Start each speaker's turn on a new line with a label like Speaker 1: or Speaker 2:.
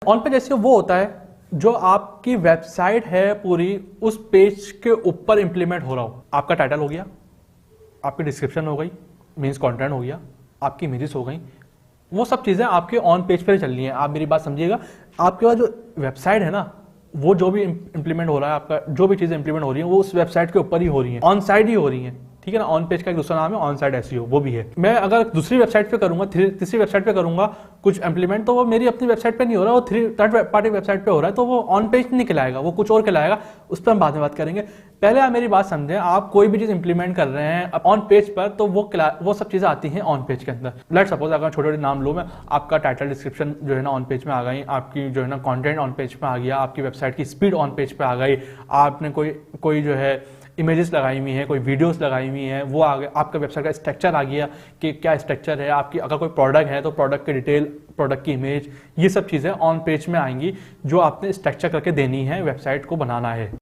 Speaker 1: On page SEO वो होता है जो आपकी वेबसाइट है पूरी उस पेज के ऊपर इंप्लीमेंट हो रहा हो। आपका टाइटल हो गया, आपकी डिस्क्रिप्शन हो गई, मीन्स कंटेंट हो गया, आपकी इमेजेस हो गई, वो सब चीज़ें आपके ऑन पेज पर चलनी है। आप मेरी बात समझिएगा, आपके पास जो वेबसाइट है ना, वो जो भी इंप्लीमेंट हो रहा है, आपका जो भी चीज़ें इंप्लीमेंट हो रही हैं वो उस वेबसाइट के ऊपर ही हो रही हैं, ऑन साइड ही हो रही हैं, ठीक है ना। ऑन पेज का एक दूसरा नाम है ऑन साइड एसईओ, वो भी है। मैं अगर दूसरी वेबसाइट पे करूंगा, तीसरी वेबसाइट पे करूंगा कुछ इंप्लीमेंट, तो वो मेरी अपनी वेबसाइट पे नहीं हो रहा, वो थर्ड पार्टी वेबसाइट पे हो रहा है, तो वो ऑन पेज नहीं खिलाएगा, वो कुछ और खिलाएगा। उस पर हम बाद में बात करेंगे। पहले आप मेरी बात समझें, आप कोई भी चीज़ इंप्लीमेंट कर रहे हैं ऑन पेज पर, तो वो सब चीज़ें आती हैं ऑन पेज के अंदर। लेट सपोज अगर छोटे छोटे नाम लो मैं, आपका टाइटल डिस्क्रिप्शन जो है ना ऑन पेज में आ गई, आपकी जो है ना कंटेंट ऑन पेज पे आ गया, आपकी वेबसाइट की स्पीड ऑन पेज पे आ गई, आपने कोई जो है इमेजेस लगाई हुई हैं, कोई वीडियोस लगाई हुई हैं, वो आ गया, आपका वेबसाइट का स्ट्रक्चर आ गया कि क्या स्ट्रक्चर है आपकी, अगर कोई प्रोडक्ट है तो प्रोडक्ट की डिटेल, प्रोडक्ट की इमेज, ये सब चीज़ें ऑन पेज में आएंगी जो आपने स्ट्रक्चर करके देनी है, वेबसाइट को बनाना है।